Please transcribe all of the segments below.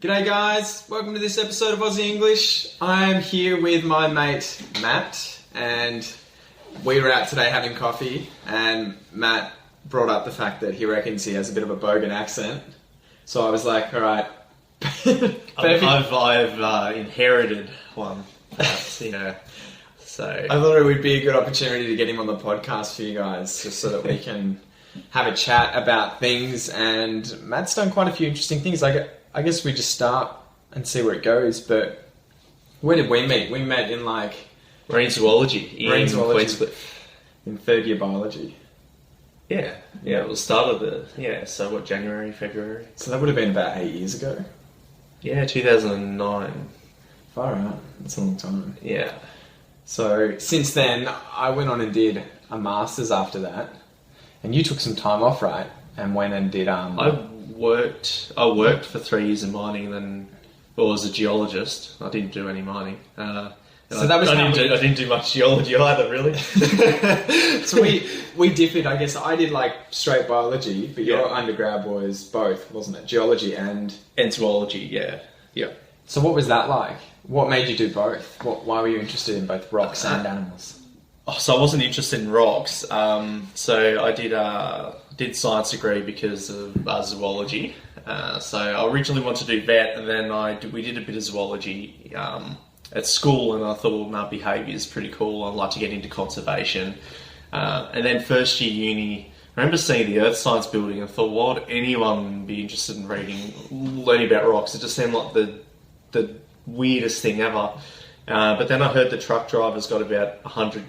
G'day guys, welcome to this episode of Aussie English. I'm here with my mate Matt, and we were out today having coffee, and Matt brought up the fact that he reckons he has a bit of a Bogan accent. So I was like, alright. I've inherited one, so... I thought it would be a good opportunity to get him on the podcast for you guys, just so that we can have a chat about things, and Matt's done quite a few interesting things. I guess we just start and see where it goes, but where did we meet? We met in marine zoology in third year biology. Yeah, it was started so January, February? So that would have been about 8 years ago? Yeah, 2009. Far out, that's a long time. Yeah. So since then, I went on and did a master's after that, and you took some time off, right? And went and did... I worked for 3 years in mining, and then was a geologist. I didn't do any mining. I didn't do much geology either, really. So we differed, I guess. I did straight biology, but your undergrad was both, wasn't it? Geology and zoology, yeah. So what was that like? What made you do both? Why were you interested in both rocks and animals? So I wasn't interested in rocks. So I did science degree because of zoology. So I originally wanted to do vet, and then we did a bit of zoology at school, and I thought, behaviour is pretty cool. I'd like to get into conservation. And then first year uni, I remember seeing the earth science building and thought, why would anyone be interested in learning about rocks? It just seemed like the weirdest thing ever. But then I heard the truck drivers got about 100k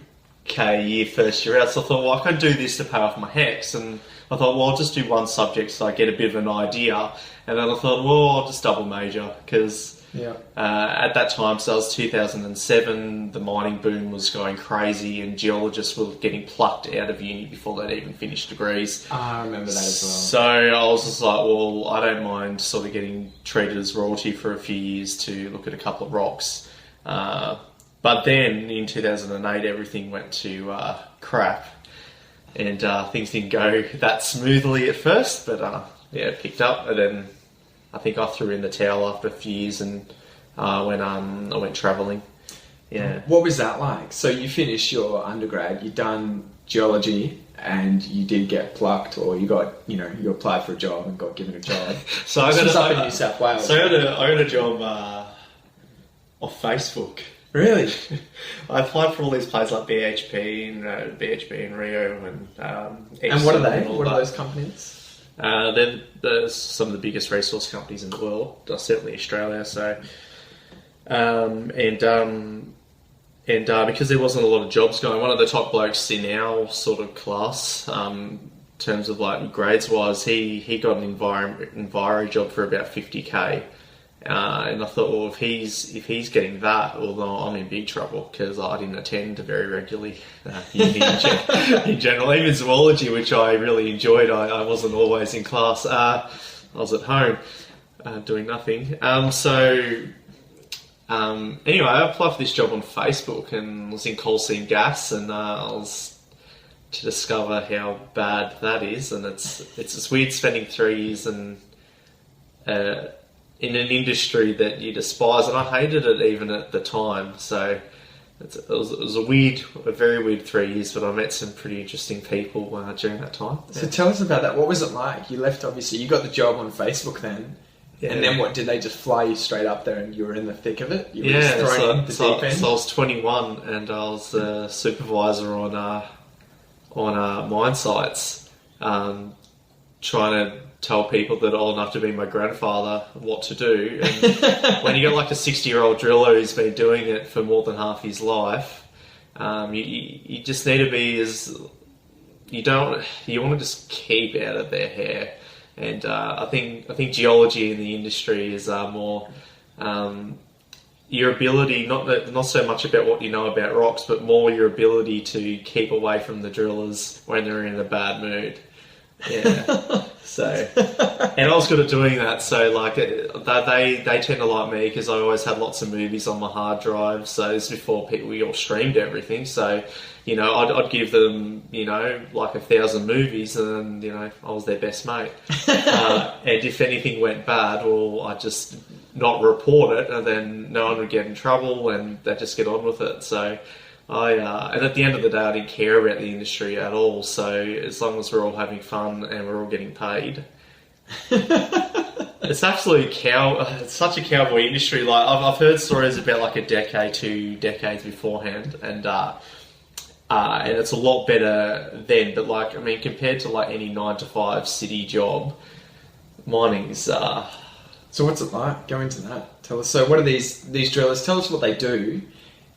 a year first year out, so I thought, I could do this to pay off my HECS, and I thought, I'll just do one subject so I get a bit of an idea, and then I thought, I'll just double major, because at that time, so it was 2007, the mining boom was going crazy, and geologists were getting plucked out of uni before they'd even finished degrees. I remember that as well. So I was just like, I don't mind sort of getting treated as royalty for a few years to look at a couple of rocks. But then in 2008, everything went to crap, and things didn't go that smoothly at first, but it picked up, and then I think I threw in the towel after a few years and I went travelling. Yeah. What was that like? So you finished your undergrad, you'd done geology, and you did get plucked, or you got, you applied for a job and got given a job. So I got up in New South Wales. So I got a job off Facebook. Really? I applied for all these places like BHP and Rio and and what are they? What are those companies? They're some of the biggest resource companies in the world, certainly Australia. So, because there wasn't a lot of jobs going, one of the top blokes in our sort of class, in terms of grades wise, he got an enviro job for about 50k. And I thought, if he's getting that, I'm in big trouble, because I didn't attend very regularly in general. Even zoology, which I really enjoyed, I wasn't always in class. I was at home doing nothing. Anyway, I applied for this job on Facebook and was in coal seam gas, and I was to discover how bad that is. And it's just weird spending 3 years and in an industry that you despise, and I hated it even at the time. So it was a very weird 3 years, but I met some pretty interesting people during that time. So tell us about that. What was it like? You left, obviously, you got the job on Facebook then, and then what, did they just fly you straight up there and you were in the thick of it? You were just thrown in the deep end? So I was 21 and I was a supervisor on mine sites, trying to tell people that are old enough to be my grandfather what to do. And when you got a 60-year-old driller who's been doing it for more than half his life, you just need to be you want to just keep out of their hair. And I think geology in the industry is more your ability, not so much about what you know about rocks, but more your ability to keep away from the drillers when they're in a bad mood. Yeah. So, and I was good at doing that. So, they tend to like me because I always had lots of movies on my hard drive. So this is before we all streamed everything. So, I'd give them, 1,000 movies, and I was their best mate. And if anything went bad, well, I just not report it, and then no one would get in trouble, and they'd just get on with it. So and at the end of the day, I didn't care about the industry at all. So as long as we're all having fun and we're all getting paid, it's absolutely it's such a cowboy industry. Like I've heard stories about like a decade, 2 decades beforehand, and it's a lot better then. But like, I mean, compared to like any 9-to-5 city job, mining's. So what's it like? Go into that. Tell us. So what are these drillers? Tell us what they do,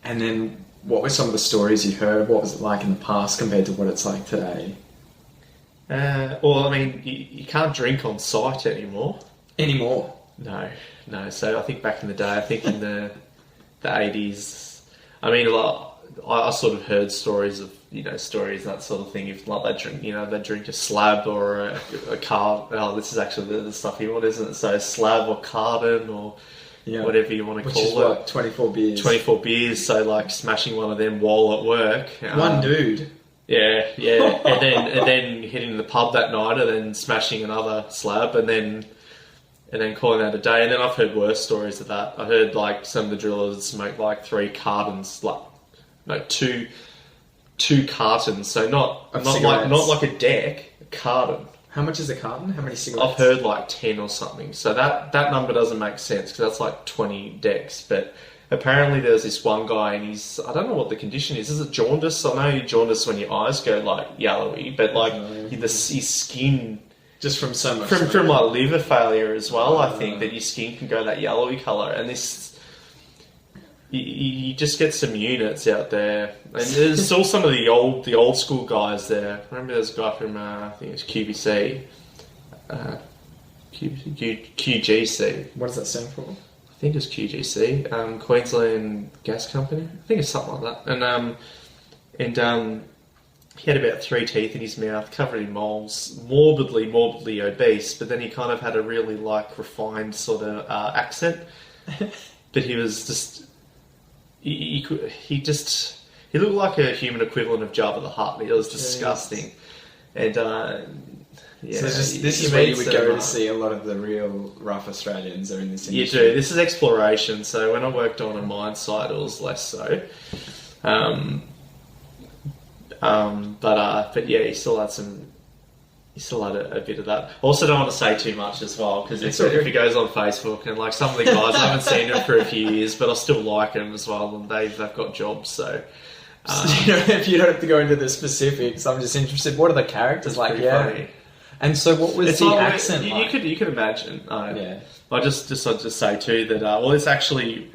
and then what were some of the stories you heard? What was it like in the past compared to what it's like today? Well, I mean, you can't drink on site anymore. Anymore? No. So I think back in the day, I think in the 80s, I mean, like, I sort of heard stories of, stories, that sort of thing. If like they drink a slab or a card. Oh, this is actually the stuff you want, isn't it? So a slab or carton or whatever you want to call it. Which is what, 24 beers? 24 beers, so like smashing one of them while at work. One dude? Yeah. and then hitting the pub that night and then smashing another slab and then calling that a day. And then I've heard worse stories of that. I heard like some of the drillers smoke like 3 cartons, two cartons, so not like a deck, a carton. How much is a carton? How many cigarettes? I've heard like 10 or something. So that number doesn't make sense because that's like 20 decks. But apparently there's this one guy and I don't know what the condition is. Is it jaundice? I know you jaundice when your eyes go like yellowy, but like his skin... Just from so much... From like liver failure as well, I think, that your skin can go that yellowy colour. And this... You just get some units out there, and there's still some of the old school guys there. I remember there's a guy from I think it's QVC, QGC. What does that stand for? I think it's QGC, Queensland Gas Company. I think it's something like that. And he had about 3 teeth in his mouth, covered in moles, morbidly obese. But then he kind of had a really like refined sort of accent. But he was just. He looked like a human equivalent of Jabba the Hutt. It was disgusting. And so this is where you would go to see a lot of the real rough Australians are in this industry. You do. This is exploration. So when I worked on a mine site, it was less so. But yeah, you still had some. You still had a bit of that. Also, don't want to say too much as well because if it goes on Facebook and like some of the guys, I haven't seen them for a few years, but I still like them as well, and they've got jobs. So, if you don't have to go into the specifics, I'm just interested. What are the characters like? Yeah. Funny. And so, what was the accent like? You could imagine. I just say too that this actually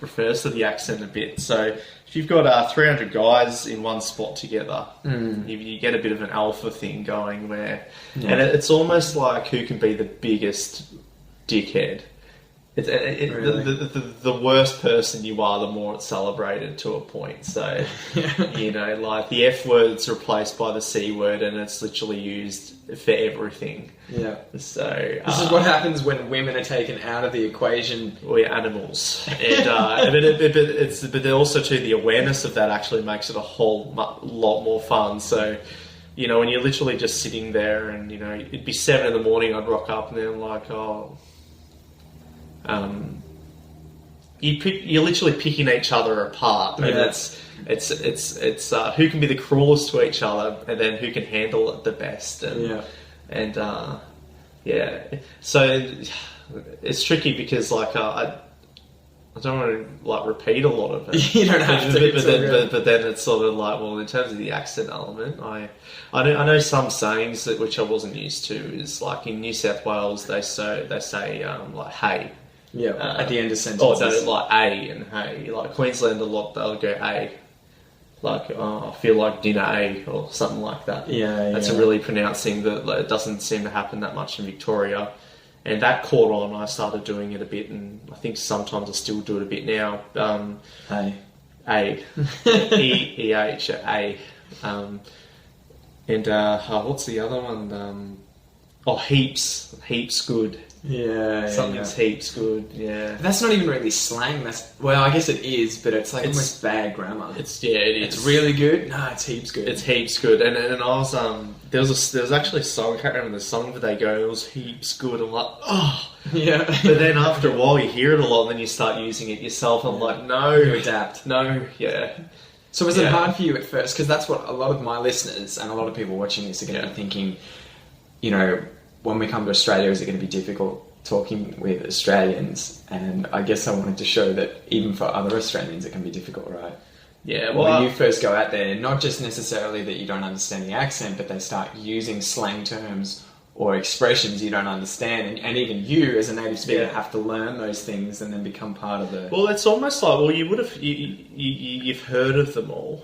refers to the accent a bit. So. If you've got 300 guys in one spot together, you get a bit of an alpha thing going where... Yeah. And it's almost like who can be the biggest dickhead. Really? The worse person you are, the more it's celebrated to a point. So, like the F word's replaced by the C word and it's literally used for everything. Yeah. So this is what happens when women are taken out of the equation. We're animals. And, but also too, the awareness of that actually makes it a whole lot more fun. So, when you're literally just sitting there and, it'd be 7 a.m, I'd rock up and then I'm like, you're literally picking each other apart, and it's who can be the cruelest to each other, and then who can handle it the best, So it's tricky because I don't want to like repeat a lot of it. You don't have to, but then it's sort of like, well, in terms of the accent element, I know some sayings which I wasn't used to. Is like in New South Wales they say like hey. Yeah, at the end of sentences. Like A and hey. Like Queensland, a lot they'll go A. Like, I feel like dinner A or something like that. That's a really pronounced thing that it doesn't seem to happen that much in Victoria. And that caught on. I started doing it a bit, and I think sometimes I still do it a bit now. Hey. A. E-H, A. And what's the other one? Heaps. Heaps good. Yeah, Something's heaps good. Yeah, That's not even really slang. Well, I guess it is, but it's like almost bad grammar. it is. It's really good. No, it's heaps good. It's heaps good. And I was there was actually a song. I can't remember the song, but they go, it was heaps good. I'm like, oh. Yeah. But then after a while, you hear it a lot, and then you start using it yourself. I'm like, no, You adapt. no, yeah. So was it hard for you at first? Because that's what a lot of my listeners and a lot of people watching this are going to be thinking, you know, when we come to Australia, is it going to be difficult talking with Australians? And I guess I wanted to show that even for other Australians, it can be difficult, right? Yeah, well, when you first go out there, not just necessarily that you don't understand the accent, but they start using slang terms or expressions you don't understand, and even you as a native speaker have to learn those things and then become part of the... Well, it's almost like, well, you would have, you've heard of them all.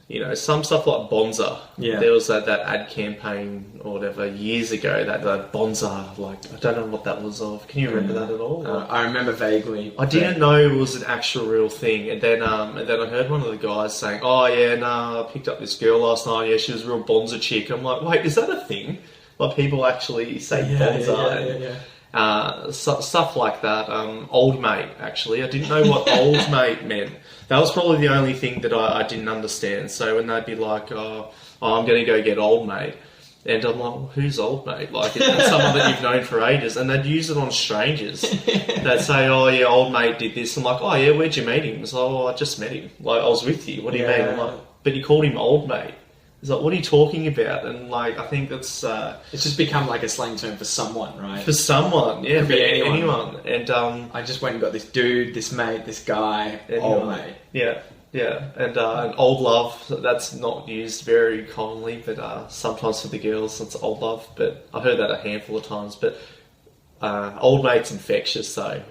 You know, some stuff like Bonza. Yeah. There was that ad campaign or whatever years ago, that Bonza, like, I don't know what that was of. Can you remember that at all? I remember vaguely. I didn't know it was an actual real thing. And then I heard one of the guys saying, oh yeah, I picked up this girl last night, yeah, she was a real Bonza chick. I'm like, wait, is that a thing? Like, people actually say Bonza. Stuff like that. Old mate, actually. I didn't know what old mate meant. That was probably the only thing that I didn't understand. So when they'd be like, oh, I'm going to go get old mate. And I'm like, well, who's old mate? Like, it's someone that you've known for ages. And they'd use it on strangers. They'd say, oh yeah, old mate did this. I'm like, oh yeah, where'd you meet him? It's like, oh, I just met him. Like, I was with you. What do you mean? I'm like, but you called him old mate. It's like, what are you talking about? And like, I think that's... it's just become like a slang term for someone, right? For someone, yeah. Could be anyone. And I just went and got this dude, this mate, this guy, old mate. Yeah. And old love, that's not used very commonly, but sometimes for the girls it's old love. But I heard that a handful of times. But old mate's infectious, though.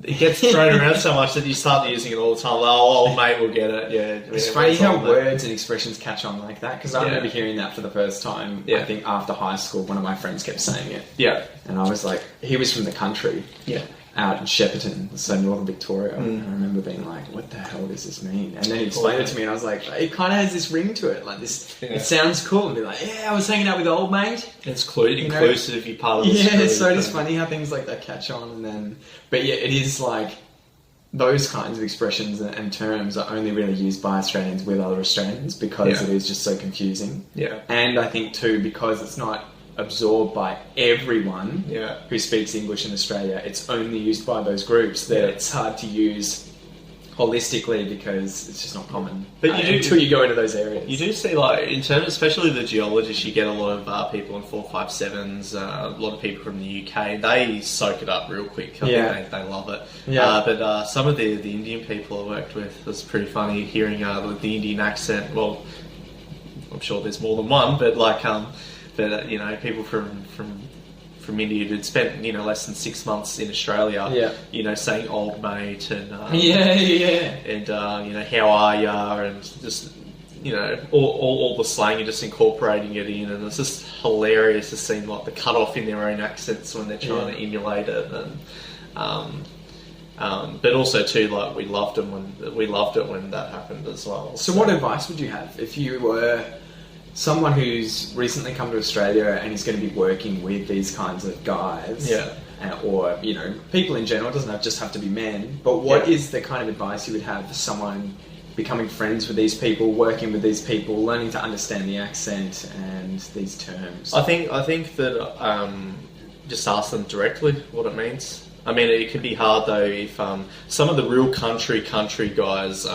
It gets thrown around so much that you start using it all the time. Like, oh, old mate will get it. Yeah, it's funny how words and expressions catch on like that, because I remember hearing that for the first time. I think after high school, one of my friends kept saying it. Yeah, and I was like, he was from the country. Yeah. Out in Shepparton, so northern Victoria. And I remember being like, what the hell does this mean? And then he explained it to me, and I was like, it kind of has this ring to it. Like this, it sounds cool. And be like, yeah, I was hanging out with the old mate. It's inclusive, you're part of the Yeah, so it's funny how things like that catch on. And then, but yeah, it is like, those kinds of expressions and terms are only really used by Australians with other Australians, because it is just so confusing. Yeah. And I think too, because it's not absorbed by everyone who speaks English in Australia, it's only used by those groups, that it's hard to use holistically because it's just not common. But you do, until you go into those areas. You do see, like, in terms, especially the geologists, you get a lot of people in 457s, a lot of people from the UK. They soak it up real quick. I think they love it. But some of the Indian people I worked with, was pretty funny hearing the Indian accent. Well, I'm sure there's more than one, but like but you know, people from India who'd spent, you know, less than 6 months in Australia, you know, saying old mate and and you know, how are ya, and just, you know, all the slang, you're just incorporating it in, and it's just hilarious to see like the cut off in their own accents when they're trying to emulate it. And but also too, like, we loved it when that happened as well. So what advice would you have if you were someone who's recently come to Australia and is going to be working with these kinds of guys, or, you know, people in general? It doesn't just have to be men, but what is the kind of advice you would have for someone becoming friends with these people, working with these people, learning to understand the accent and these terms? I think that just ask them directly what it means. I mean, it can be hard though if some of the real country guys.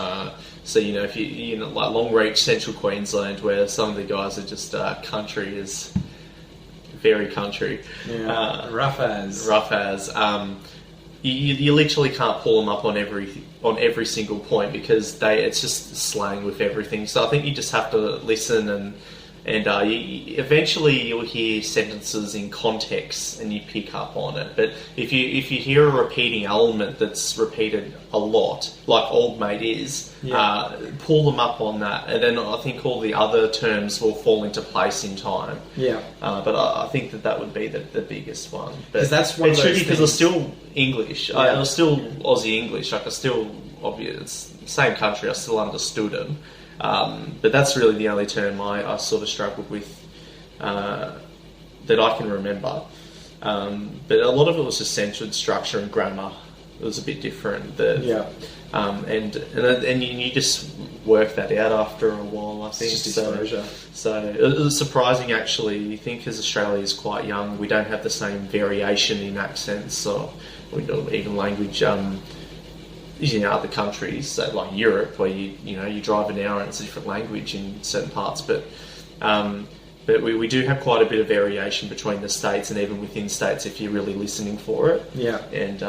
So, you know, if you know, like Longreach, Central Queensland, where some of the guys are just country is very country. Yeah. Rough as. You literally can't pull them up on every single point, because it's just slang with everything. So I think you just have to listen, and eventually you'll hear sentences in context and you pick up on it. But if you hear a repeating element that's repeated a lot, like old mate is, pull them up on that, and then I think all the other terms will fall into place in time. But I think that would be the biggest one. But that's one of those tricky, because it's still English. It was still Aussie English. Like, it's same country. I still understood them. But that's really the only term I sort of struggled with that I can remember. But a lot of it was just centred structure and grammar. It was a bit different. And you just work that out after a while, I think. It's just exposure. So it was surprising, actually. You think as Australia is quite young, we don't have the same variation in accents or even language. Other countries, so like Europe, where you drive an hour and it's a different language in certain parts, but we do have quite a bit of variation between the states and even within states if you're really listening for it. Yeah. And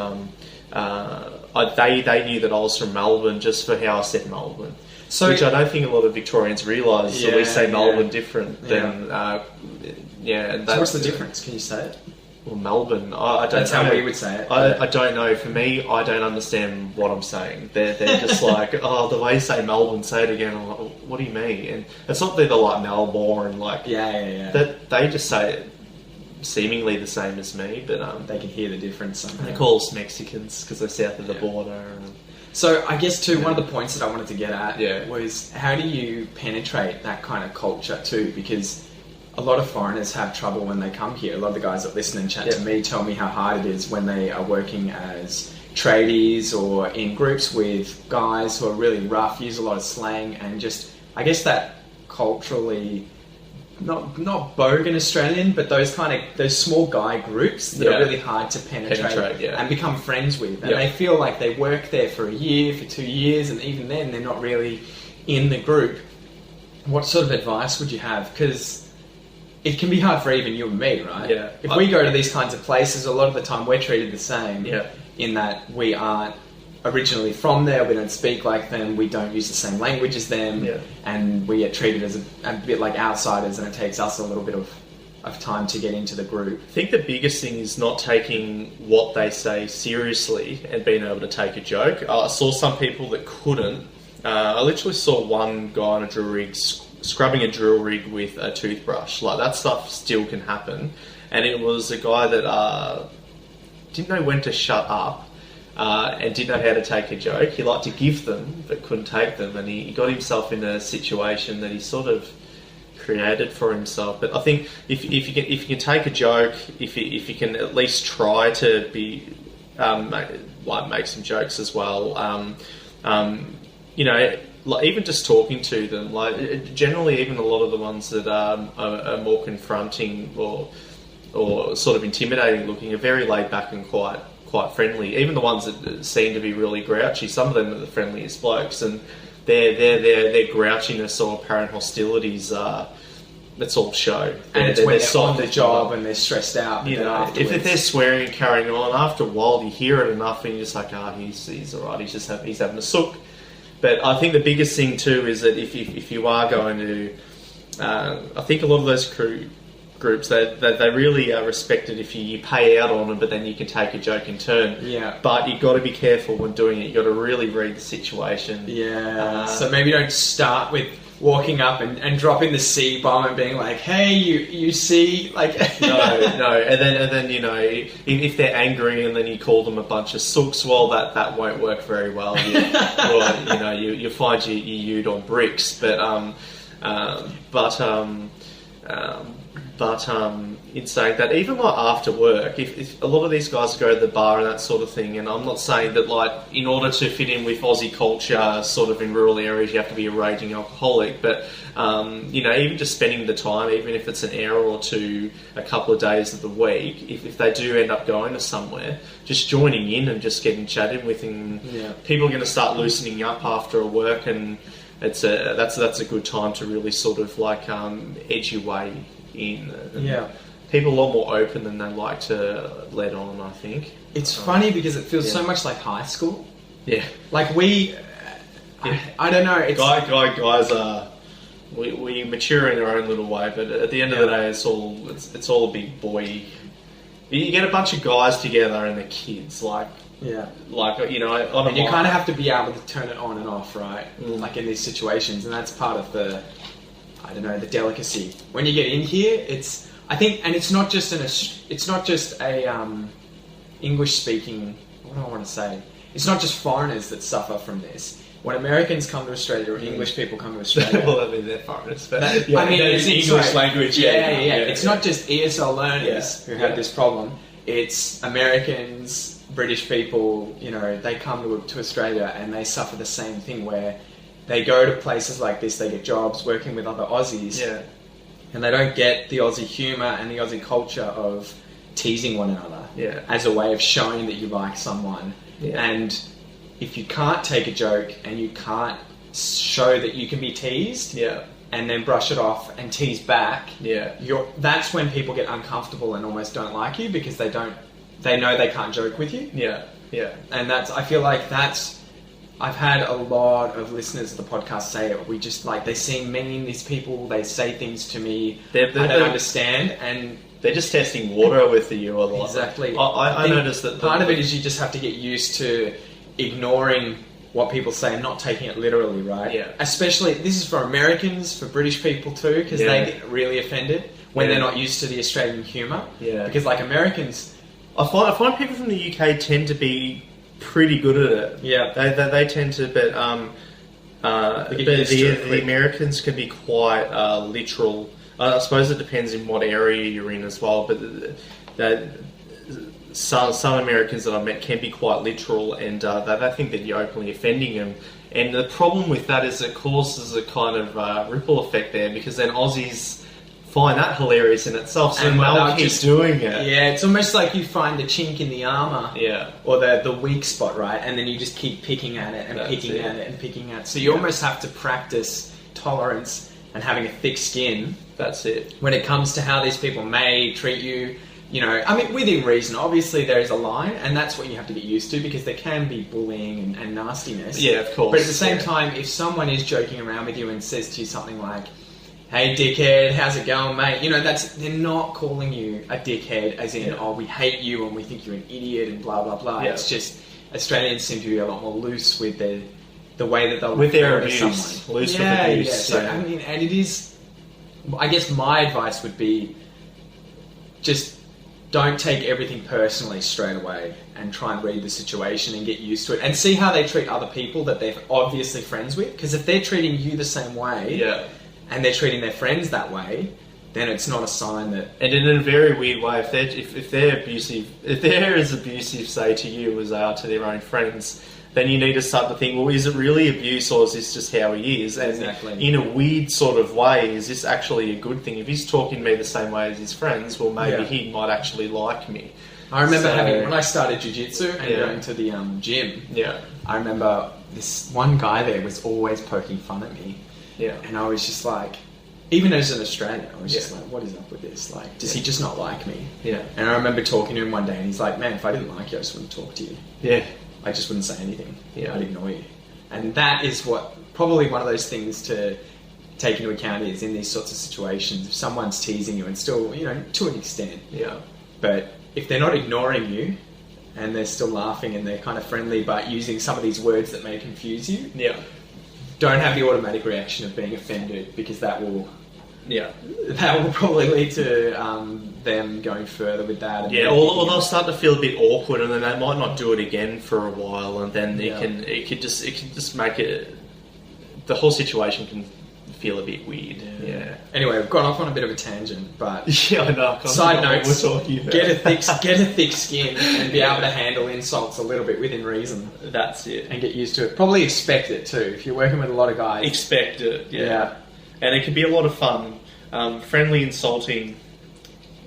they knew that I was from Melbourne just for how I said Melbourne, which I don't think a lot of Victorians realise. So we say Melbourne different than And so what's the difference? Can you say it? Well, Melbourne, I don't That's know. how we would say it. I don't know. For me, I don't understand what I'm saying. They're just like, the way you say Melbourne, say it again. I'm like, what do you mean? And it's not that they're like Melbourne, like that they just say it seemingly the same as me, but they can hear the difference somehow. They call us Mexicans because they're south of the border. And, so I guess too, one of the points that I wanted to get at was how do you penetrate that kind of culture too? Because a lot of foreigners have trouble when they come here. A lot of the guys that listen and chat to me tell me how hard it is when they are working as tradies or in groups with guys who are really rough, use a lot of slang, and just, I guess that culturally, not Bogan Australian, but those small guy groups that are really hard to penetrate and become friends with. And they feel like they work there for a year, for 2 years, and even then they're not really in the group. What sort of advice would you have? Because it can be hard for even you and me, right? Yeah. If we go to these kinds of places, a lot of the time we're treated the same in that we aren't originally from there, we don't speak like them, we don't use the same language as them, and we get treated as a bit like outsiders, and it takes us a little bit of time to get into the group. I think the biggest thing is not taking what they say seriously and being able to take a joke. I saw some people that couldn't. I literally saw one guy on a drill rig scrubbing a drill rig with a toothbrush. Like, that stuff still can happen. And it was a guy that didn't know when to shut up and didn't know how to take a joke. He liked to give them but couldn't take them, and he got himself in a situation that he sort of created for himself. But I think if you can take a joke, if you can at least try to be make some jokes as well, like even just talking to them, like generally even a lot of the ones that are more confronting or sort of intimidating looking are very laid back and quite friendly. Even the ones that seem to be really grouchy, some of them are the friendliest blokes, and their grouchiness or apparent hostilities it's all show. And it's when they're on the job and they're stressed out. If they're swearing and carrying on, after a while you hear it enough and you're just like, he's alright, he's having a sook. But I think the biggest thing too is that if you are going to, I think a lot of those crew groups, they really are respected if you pay out on them, but then you can take a joke in turn. Yeah. But you've got to be careful when doing it. You've got to really read the situation. Yeah. So maybe don't start with walking up and dropping the C bomb and being like, "Hey, you see," like no, and then if they're angry and then you call them a bunch of sooks, well, that won't work very well. You find you ute on bricks, but in saying that, even like after work, if a lot of these guys go to the bar and that sort of thing, and I'm not saying that like in order to fit in with Aussie culture, sort of in rural areas, you have to be a raging alcoholic, but even just spending the time, even if it's an hour or two, a couple of days of the week, if they do end up going to somewhere, just joining in and just getting chatted with, and people are going to start loosening up after work, and that's a good time to really sort of like edge your way in. People are a lot more open than they like to let on, I think. It's funny because it feels so much like high school. Yeah. Like we... I don't know. It's guys are... We mature in our own little way, but at the end of the day, it's all a big boy. You get a bunch of guys together and they're kids, on and you kind of have to be able to turn it on and off, right? Like in these situations, and that's part of the delicacy. When you get in here, I think, and it's not just English speaking. What do I want to say? It's not just foreigners that suffer from this. when Americans come to Australia or English people come to Australia. Well, I mean, they're foreigners, but I mean, it's English language. Yeah. It's not just ESL learners who have this problem. It's Americans, British people. You know, they come to Australia and they suffer the same thing where they go to places like this, they get jobs working with other Aussies, and they don't get the Aussie humour and the Aussie culture of teasing one another as a way of showing that you like someone. And if you can't take a joke and you can't show that you can be teased, and then brush it off and tease back, that's when people get uncomfortable and almost don't like you because they know they can't joke with you. And I feel like I've had a lot of listeners of the podcast say it. We just they seem mean, these people, they say things to me I don't understand, and they're just testing water with you a lot. Exactly. I noticed that part of it is you just have to get used to ignoring what people say and not taking it literally, right? Especially, this is for Americans, for British people too, because they get really offended when they're not used to the Australian humour. Because Americans... I find people from the UK tend to be pretty good at it. They tend to, but the Americans can be quite literal. I suppose it depends in what area you're in as well, but some Americans that I've met can be quite literal, and they think that you're openly offending them. And the problem with that is it causes a kind of ripple effect there, because then Aussies find that hilarious in itself, so they'll keep doing it. Yeah, it's almost like you find the chink in the armour, or the weak spot, right? And then you just keep picking at it and picking at it and picking at it. So you almost have to practice tolerance and having a thick skin. That's it. When it comes to how these people may treat you, you know, I mean, within reason. Obviously, there is a line, and that's what you have to get used to, because there can be bullying and nastiness. Yeah, of course. But at the same time, if someone is joking around with you and says to you something like, "Hey, dickhead, how's it going, mate?" You know, they're not calling you a dickhead as in, "Oh, we hate you and we think you're an idiot and blah, blah, blah." It's just, Australians seem to be a lot more loose with the way that they'll with their abuse. Someone. Loose with abuse. Yeah. So, I mean, and it is, I guess my advice would be, just don't take everything personally straight away, and try and read the situation and get used to it and see how they treat other people that they're obviously friends with. Because if they're treating you the same way, and they're treating their friends that way, then it's not a sign that... And in a very weird way, if they're abusive, if they're as abusive, say, to you as they are to their own friends, then you need to start to think, well, is it really abuse, or is this just how he is? And in a weird sort of way, is this actually a good thing? If he's talking to me the same way as his friends, well, maybe he might actually like me. I remember when I started jiu-jitsu and going to the gym, I remember this one guy there was always poking fun at me. And I was just like, even as an Australian, I was just like, what is up with this? Like, does he just not like me? And I remember talking to him one day, and he's like, "Man, if I didn't like you, I just wouldn't talk to you. I just wouldn't say anything. I'd ignore you." And that is probably one of those things to take into account is in these sorts of situations, if someone's teasing you, and still, you know, to an extent. But if they're not ignoring you, and they're still laughing, and they're kind of friendly, but using some of these words that may confuse you, don't have the automatic reaction of being offended, because that will probably lead to them going further with that. And or they'll start to feel a bit awkward, and then they might not do it again for a while, and then it can just make it, the whole situation can feel a bit weird. Anyway, we've gone off on a bit of a tangent, but I know. Side notes: we're talking about. Get a thick skin and be able to handle insults a little bit within reason. That's it, and get used to it. Probably expect it too. If you're working with a lot of guys, expect it. And it can be a lot of fun. Friendly insulting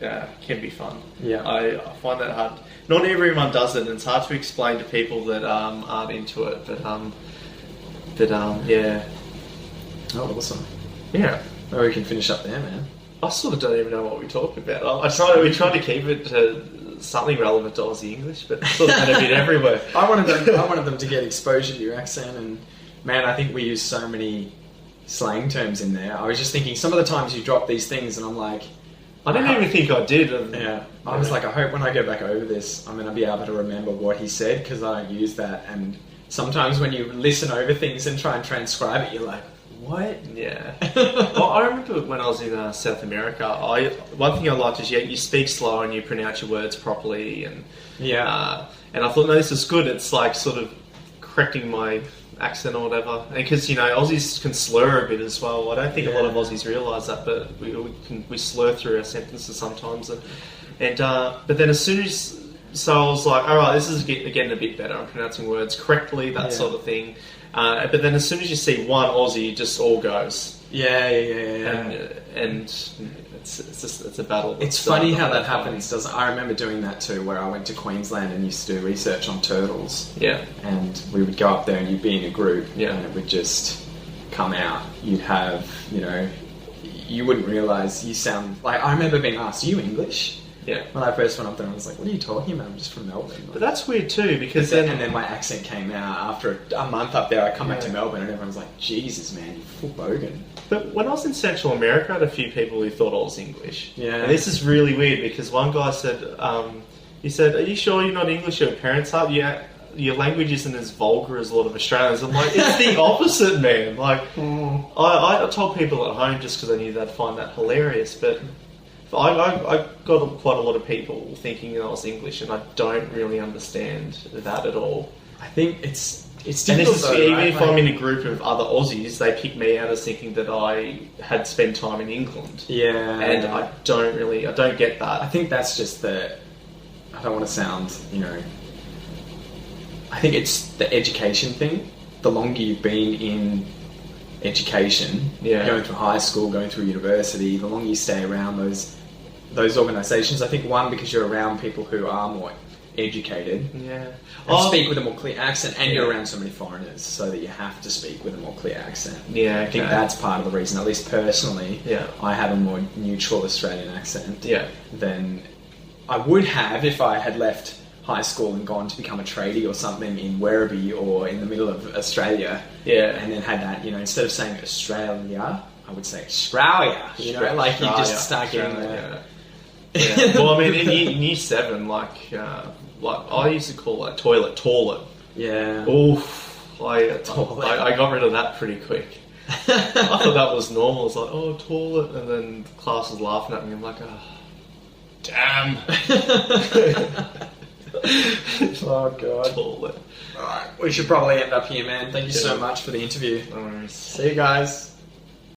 can be fun. I find that hard. Not everyone does it, and it's hard to explain to people that aren't into it. But Oh, awesome. Well, we can finish up there, man. I sort of don't even know what we talked about. We tried to keep it to something relevant to Aussie English, but sort of had a bit everywhere. I wanted them to get exposure to your accent, and man, I think we use so many slang terms in there. I was just thinking, some of the times you drop these things, and I'm like, I don't even think I did. I was like, I hope when I go back over this, I'm going to be able to remember what he said, because I don't use that. And sometimes when you listen over things and try and transcribe it, you're like, what? Well, I remember when I was in South America, one thing I liked is you speak slow and you pronounce your words properly, and I thought, no, this is good. It's like sort of correcting my accent or whatever. And because, Aussies can slur a bit as well. I don't think a lot of Aussies realise that, but we slur through our sentences sometimes. But then as soon as... So I was like, all right, this is getting a bit better. I'm pronouncing words correctly, that sort of thing. But then as soon as you see one Aussie, it just all goes. Yeah. And it's a battle. It's funny how that happens. I remember doing that too, where I went to Queensland and used to do research on turtles. Yeah. And we would go up there and you'd be in a group, yeah, and it would just come out. You'd have, you wouldn't realise you sound like... I remember being asked, "Are you English?" Yeah. When I first went up there, I was like, "What are you talking about? I'm just from Melbourne." But that's weird too, because and then my accent came out after a month up there. I come back to Melbourne and everyone's like, "Jesus, man, you're full bogan." But when I was in Central America, I had a few people who thought I was English. Yeah. And this is really weird because one guy said, he said, "Are you sure you're not English? Your parents are?" "Yeah, your language isn't as vulgar as a lot of Australians." I'm like, it's the opposite, man. Like, I told people at home just because I knew they'd find that hilarious, but I got quite a lot of people thinking that I was English, and I don't really understand that at all. I think it's difficult. And even right? if I'm in a group of other Aussies, they pick me out as thinking that I had spent time in England. Yeah. And I don't get that. I think that's just I don't want to sound, I think it's the education thing. The longer you've been in education, going through high school, going through university, the longer you stay around those organisations, I think because you're around people who are more educated, and speak with a more clear accent, and you're around so many foreigners, so that you have to speak with a more clear accent. Yeah, I think that's part of the reason. At least personally, I have a more neutral Australian accent than I would have if I had left high school and gone to become a tradie or something in Werribee or in the middle of Australia. And then had that, instead of saying Australia, I would say Australia. You just start getting the... Yeah. Well, I mean, in year 7, like I used to call toilet. Yeah. Oof. I got rid of that pretty quick. I thought that was normal. It's like, oh, toilet, and then the class was laughing at me. I'm like, oh, damn. Oh god. Toilet. Alright, we should probably end up here, man. Thank you so much for the interview. No worries. See you guys.